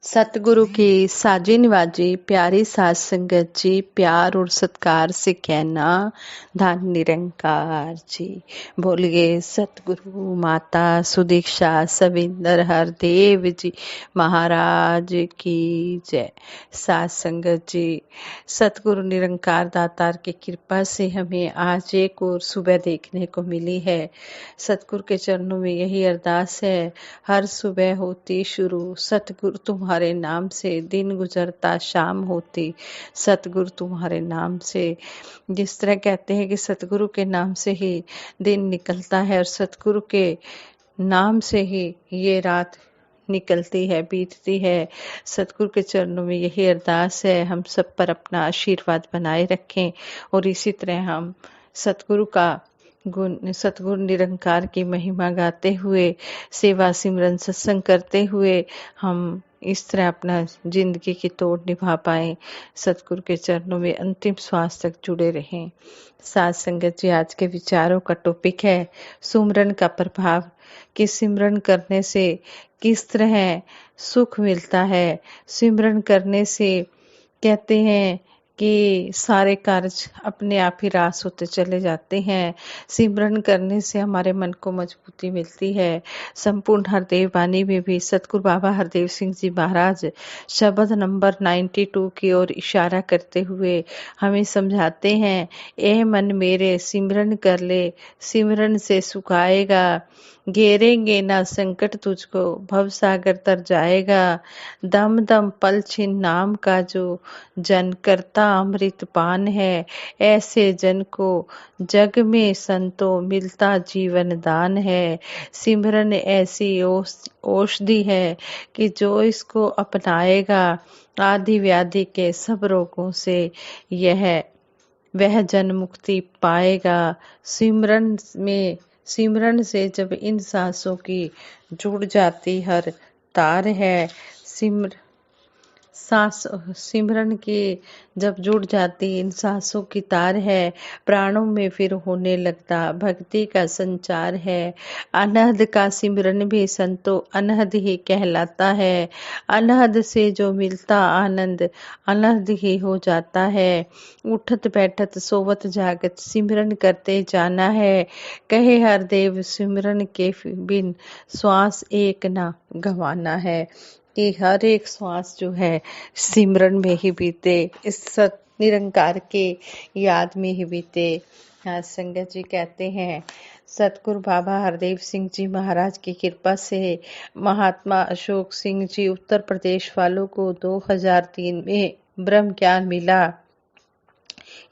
सतगुरु की साजी निवाजी प्यारी साज संगत जी, प्यार और सत्कार से कहना धन निरंकार जी। बोलिए सतगुरु माता सुदीक्षा सविंदर हरदेव जी महाराज की जय। साज संगत जी, सतगुरु निरंकार दातार की कृपा से हमें आज एक और सुबह देखने को मिली है। सतगुरु के चरणों में यही अरदास है, हर सुबह होती शुरू सतगुरु तुम्हारे नाम से, दिन गुजरता शाम होती सतगुरु तुम्हारे नाम से। जिस तरह कहते हैं कि सतगुरु के नाम से ही दिन निकलता है और सतगुरु के नाम से ही ये रात निकलती है, बीतती है। सतगुरु के चरणों में यही अरदास है, हम सब पर अपना आशीर्वाद बनाए रखें और इसी तरह हम सतगुरु का गुण, सतगुरु निरंकार की महिमा गाते हुए, सेवा सिमरन सत्संग करते हुए हम इस तरह अपना जिंदगी की तोड़ निभा पाए। सतगुरु के चरणों में अंतिम श्वास तक जुड़े रहें। साथ संगत जी, आज के विचारों का टॉपिक है सुमरन का प्रभाव, कि सिमरन करने से किस तरह सुख मिलता है। सिमरन करने से कहते हैं कि सारे कार्य अपने आप ही रास होते चले जाते हैं। सिमरन करने से हमारे मन को मजबूती मिलती है। संपूर्ण हरदेव वाणी में भी सतगुरु बाबा हरदेव सिंह जी महाराज शब्द नंबर 92 की ओर इशारा करते हुए हमें समझाते हैं, ए मन मेरे सिमरन कर ले, सिमरन से सुख आएगा, घेरेंगे ना संकट तुझको, भव सागर तर जाएगा, दम दम पल छिन नाम का जो जन करता अमृत पान है, ऐसे जन को जग में संतो मिलता जीवन दान है। सिमरन ऐसी औषधि है कि जो इसको अपनाएगा, आदि व्याधि के सब रोगों से वह जन मुक्ति पाएगा। सिमरन से जब इन सांसों की जुड़ जाती हर तार है, सिमरन की जब जुड़ जाती इन सांसों की तार है, प्राणों में फिर होने लगता भक्ति का संचार है। अनहद का सिमरन भी संतो अनहद ही कहलाता है। अनहद से जो मिलता आनंद अनहद ही हो जाता है। उठत बैठत सोवत जागत सिमरन करते जाना है। कहे हर देव सिमरन के बिन श्वास एक ना गंवाना है, कि हर एक श्वास जो है सिमरन में ही बीते, इस सत निरंकार के याद में ही बीते। हाँ, संगत जी कहते हैं, सतगुरु बाबा हरदेव सिंह जी महाराज की कृपा से महात्मा अशोक सिंह जी उत्तर प्रदेश वालों को 2003 में ब्रह्म ज्ञान मिला।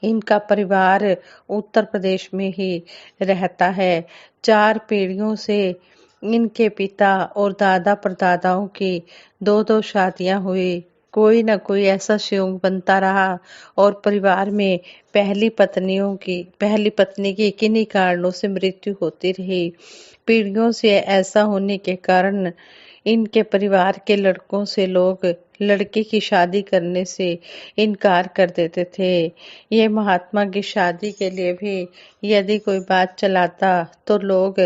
इनका परिवार उत्तर प्रदेश में ही रहता है। 4 पीढ़ियों से इनके पिता और दादा परदादाओं की 2-2 शादियां हुई। कोई न कोई ऐसा संयोग बनता रहा और परिवार में पहली पत्नी की किन्हीं कारणों से मृत्यु होती रही। पीढ़ियों से ऐसा होने के कारण इनके परिवार के लड़कों से लोग लड़की की शादी करने से इनकार कर देते थे। ये महात्मा की शादी के लिए भी यदि कोई बात चलाता तो लोग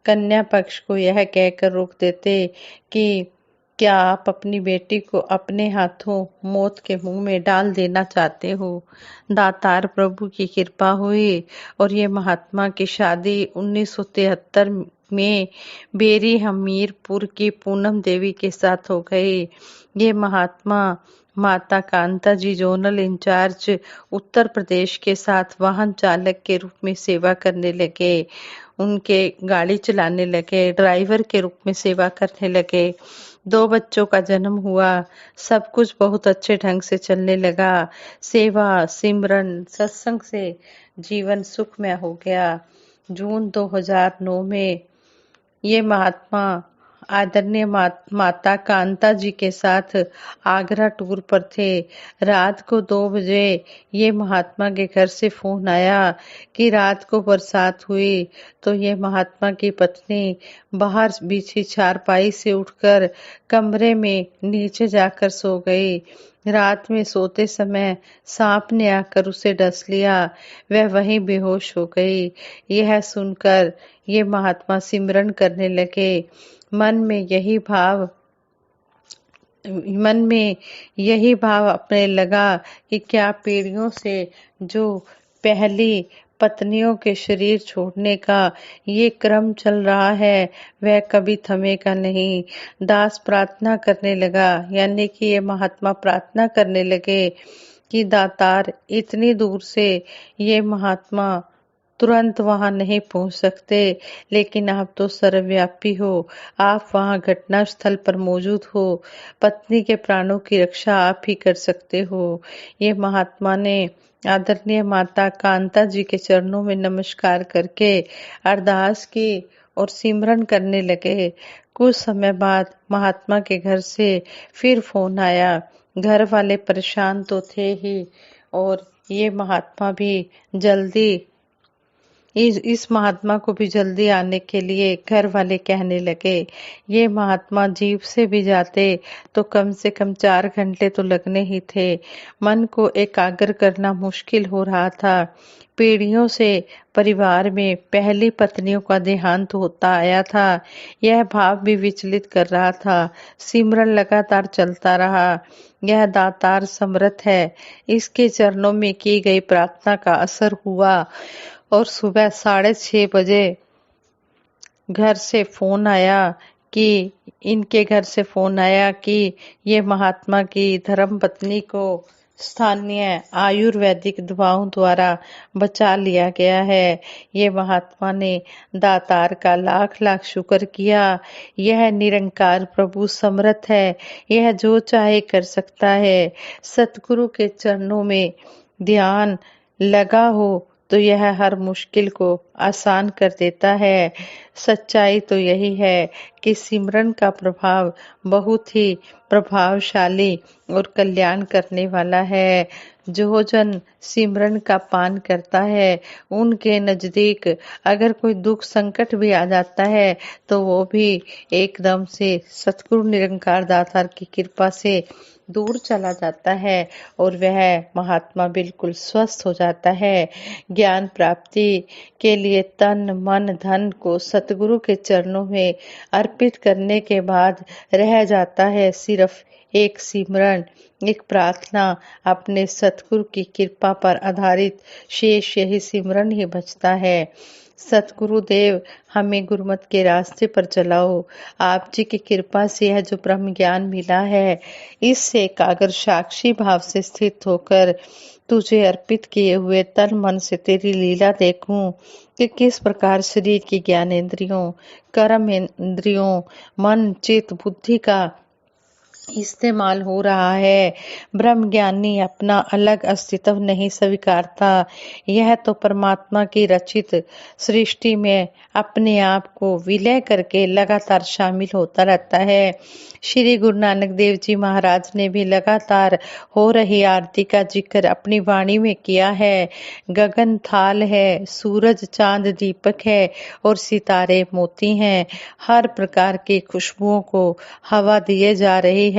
कन्या पक्ष को यह कहकर रोक देते कि क्या आप अपनी बेटी को अपने हाथों मौत के मुंह में डाल देना चाहते हो। दातार प्रभु की कृपा हुई और ये महात्मा की शादी 1973 में बेरी हमीरपुर की पूनम देवी के साथ हो गई। ये महात्मा माता कांता जी जोनल इंचार्ज उत्तर प्रदेश के साथ वाहन चालक के रूप में सेवा करने लगे। उनके गाड़ी चलाने लगे, ड्राइवर के रूप में सेवा करने लगे। 2 बच्चों का जन्म हुआ। सब कुछ बहुत अच्छे ढंग से चलने लगा। सेवा सिमरन सत्संग से जीवन सुखमय हो गया। जून 2009 में ये महात्मा आदरणीय माता कांता जी के साथ आगरा टूर पर थे। रात को 2 बजे ये महात्मा के घर से फोन आया कि रात को बरसात हुई, तो ये महात्मा की पत्नी बाहर बिछी चारपाई से उठकर कमरे में नीचे जाकर सो गई। रात में सोते समय सांप ने आकर उसे डस लिया, वह वहीं बेहोश हो गई। यह सुनकर ये महात्मा सिमरन करने लगे। मन में यही भाव मन में यही भाव अपने लगा कि क्या पीढ़ियों से जो पहली पत्नियों के शरीर छोड़ने का ये क्रम चल रहा है वह कभी थमेगा नहीं। दास प्रार्थना करने लगा, यानी कि ये महात्मा प्रार्थना करने लगे कि दातार इतनी दूर से ये महात्मा तुरंत वहां नहीं पहुंच सकते, लेकिन आप तो सर्वव्यापी हो, आप वहां घटना स्थल पर मौजूद हो, पत्नी के प्राणों की रक्षा आप ही कर सकते हो। ये महात्मा ने आदरणीय माता कांता जी के चरणों में नमस्कार करके अरदास की और सिमरन करने लगे। कुछ समय बाद महात्मा के घर से फिर फोन आया। घर वाले परेशान तो थे ही, और ये महात्मा भी जल्दी इस महात्मा को भी जल्दी आने के लिए घर वाले कहने लगे। ये महात्मा जीप से भी जाते तो कम से कम 4 घंटे तो लगने ही थे। मन को एकाग्र करना मुश्किल हो रहा था। पीढ़ियों से परिवार में पहली पत्नियों का देहांत होता आया था, यह भाव भी विचलित कर रहा था। सिमरन लगातार चलता रहा। यह दातार समर्थ है, इसके चरणों में की गई प्रार्थना का असर हुआ और सुबह 6:30 बजे घर से फोन आया कि इनके घर से फोन आया कि ये महात्मा की धर्म पत्नी को स्थानीय आयुर्वेदिक दवाओं द्वारा बचा लिया गया है। ये महात्मा ने दातार का लाख लाख शुक्र किया। यह निरंकार प्रभु समर्थ है, यह जो चाहे कर सकता है। सतगुरु के चरणों में ध्यान लगा हो तो यह हर मुश्किल को आसान कर देता है। सच्चाई तो यही है कि सिमरन का प्रभाव बहुत ही प्रभावशाली और कल्याण करने वाला है। जो जन सिमरन का पान करता है उनके नजदीक अगर कोई दुख संकट भी आ जाता है तो वो भी एकदम से सतगुरु निरंकार दातार की कृपा से दूर चला जाता है और वह महात्मा बिल्कुल स्वस्थ हो जाता है। ज्ञान प्राप्ति के लिए तन मन धन को सतगुरु के चरणों में अर्पित करने के बाद रह जाता है सिर्फ एक सिमरन, एक प्रार्थना। अपने सतगुरु की कृपा पर आधारित शेष यही सिमरन ही बचता है। सतगुरु देव हमें गुरुमत के रास्ते पर चलाओ। आप जी की कृपा से यह जो ब्रह्म ज्ञान मिला है, इससे एकाग्र साक्षी भाव से स्थित होकर तुझे अर्पित किए हुए तन मन से तेरी लीला देखूं कि किस प्रकार शरीर की ज्ञानेंद्रियों, कर्म इंद्रियों, मन चित्त बुद्धि का इस्तेमाल हो रहा है। ब्रह्म ज्ञानी अपना अलग अस्तित्व नहीं स्वीकारता, यह तो परमात्मा की रचित सृष्टि में अपने आप को विलय करके लगातार शामिल होता रहता है। श्री गुरु नानक देव जी महाराज ने भी लगातार हो रही आरती का जिक्र अपनी वाणी में किया है। गगन थाल है, सूरज चांद दीपक है और सितारे मोती हैं। हर प्रकार की खुशबुओं को हवा दिए जा रही है।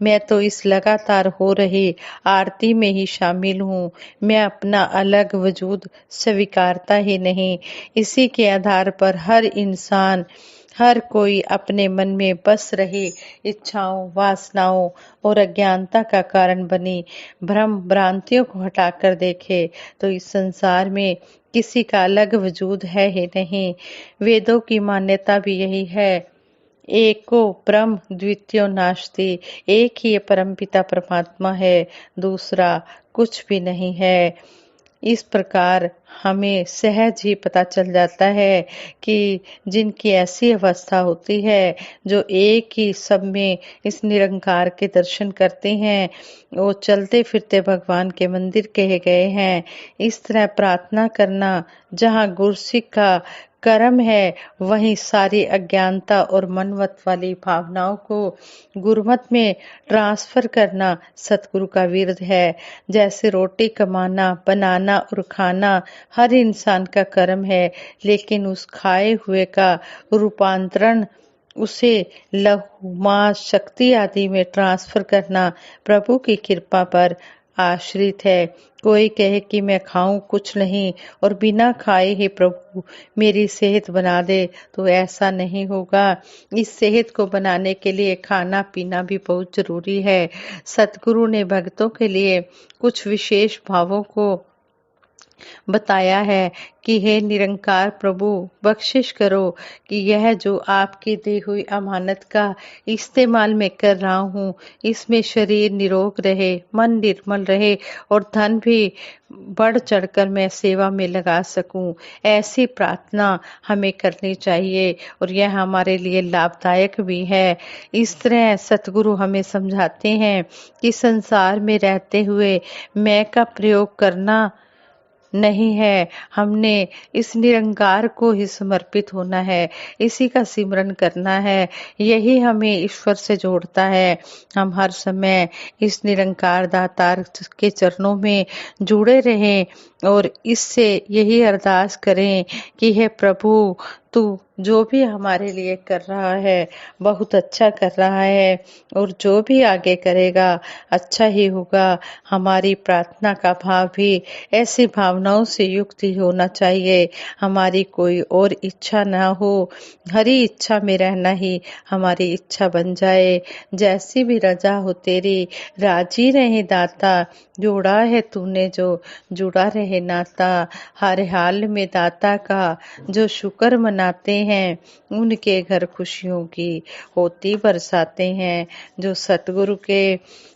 मैं तो इस लगातार हो रही आरती में ही शामिल हूँ। मैं अपना अलग वजूद स्वीकारता ही नहीं। इसी के आधार पर हर इंसान, हर कोई अपने मन में बस रही इच्छाओं, वासनाओं और अज्ञानता का कारण बनी भ्रम भ्रांतियों को हटाकर देखे तो इस संसार में किसी का अलग वजूद है ही नहीं। वेदों की मान्यता भी यही है, एको ब्रह्म द्वितीयो नास्ति। एक ही परमपिता परमात्मा है, दूसरा कुछ भी नहीं है। इस प्रकार हमें सहज ही पता चल जाता है कि जिनकी ऐसी अवस्था होती है, जो एक ही सब में इस निरंकार के दर्शन करते हैं, वो चलते फिरते भगवान के मंदिर कहे गए हैं। इस तरह प्रार्थना करना जहाँ गुरसिक का कर्म है, वहीं सारी अज्ञानता और मनमत वाली भावनाओं को गुरुमत में ट्रांसफर करना सतगुरु का विरध है। जैसे रोटी कमाना, बनाना और खाना हर इंसान का कर्म है, लेकिन उस खाए हुए का रूपांतरण उसे लहू मांस शक्ति आदि में ट्रांसफर करना प्रभु की कृपा पर आश्रित है। कोई कहे कि मैं खाऊं कुछ नहीं और बिना खाए ही प्रभु मेरी सेहत बना दे, तो ऐसा नहीं होगा। इस सेहत को बनाने के लिए खाना पीना भी बहुत जरूरी है। सतगुरु ने भक्तों के लिए कुछ विशेष भावों को बताया है कि हे निरंकार प्रभु, बख्शिश करो कि यह जो आपकी दी हुई अमानत का इस्तेमाल मैं कर रहा हूँ, इसमें शरीर निरोग रहे, मन निर्मल रहे और धन भी बढ़ चढ़कर मैं सेवा में लगा सकूं। ऐसी प्रार्थना हमें करनी चाहिए और यह हमारे लिए लाभदायक भी है। इस तरह सतगुरु हमें समझाते हैं कि संसार में रहते हुए मैं का प्रयोग करना नहीं है, हमने इस निरंकार को ही समर्पित होना है, इसी का सिमरन करना है। यही हमें ईश्वर से जोड़ता है। हम हर समय इस निरंकार दातार के चरणों में जुड़े रहें और इससे यही अरदास करें कि हे प्रभु, तू जो भी हमारे लिए कर रहा है बहुत अच्छा कर रहा है और जो भी आगे करेगा अच्छा ही होगा। हमारी प्रार्थना का भाव भी ऐसी भावनाओं से युक्त ही होना चाहिए। हमारी कोई और इच्छा ना हो, हरी इच्छा में रहना ही हमारी इच्छा बन जाए। जैसी भी रजा हो तेरी, राजी रहे दाता, जोड़ा है तूने जो जुड़ा रहे नाता। हर हाल में दाता का जो शुक्र मनाते हैं, उनके घर खुशियों की होती बरसाते हैं। जो सतगुरु के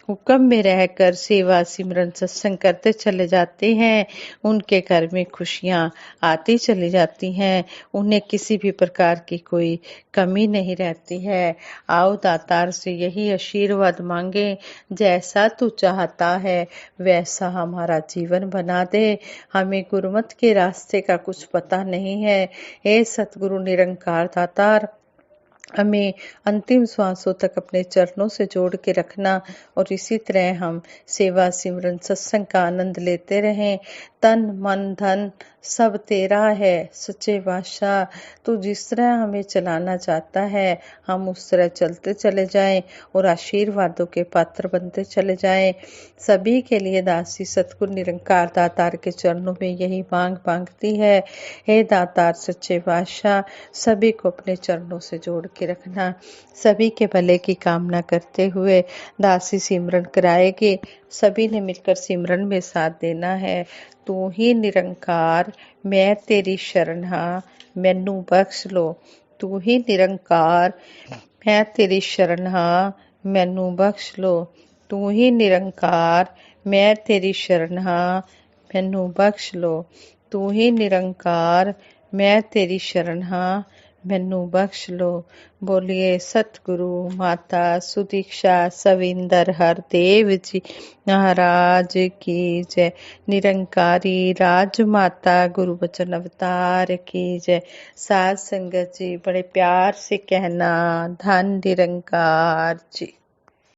हुक्म में रहकर सेवा सिमरन सत्संग करते चले जाते हैं, उनके घर में खुशियां आती चली जाती हैं। उन्हें किसी भी प्रकार की कोई कमी नहीं रहती है। आओ दातार से यही आशीर्वाद मांगे, जैसा तू चाहता है वैसा हमारा जीवन बना दे। हमें गुरुमत के रास्ते का कुछ पता नहीं है। हे सतगुरु निरंकार दातार, हमें अंतिम श्वासों तक अपने चरणों से जोड़ के रखना और इसी तरह हम सेवा सिमरन सत्संग का आनंद लेते रहें। तन मन धन सब तेरा है सच्चे बादशाह। तू जिस तरह हमें चलाना चाहता है हम उस तरह चलते चले जाएं और आशीर्वादों के पात्र बनते चले जाएं। सभी के लिए दासी सतगुरु निरंकार दातार के चरणों में यही मांग मांगती है। हे दातार सच्चे बादशाह, सभी को अपने चरणों से जोड़ के रखना। सभी के भले की कामना करते हुए दासी सिमरन कराएगी। सभी ने मिलकर सिमरन में साथ देना है। तू ही निरंकार, मैं तेरी शरण हाँ, मैनू बख्श लो। तू ही निरंकार, मैं तेरी शरण हाँ, मैनू बख्श लो। तू ही निरंकार, मैं तेरी शरण हाँ, मैनू बख्श लो। तू ही निरंकार, मैं तेरी शरण हाँ, मैनू बख्श लो। बोलिए सतगुरु माता सुदीक्षा सविंदर हरदेव जी महाराज की जय। निरंकारी राजमाता गुरु वचन अवतार की जय। साध संगत जी बड़े प्यार से कहना, धन निरंकार जी।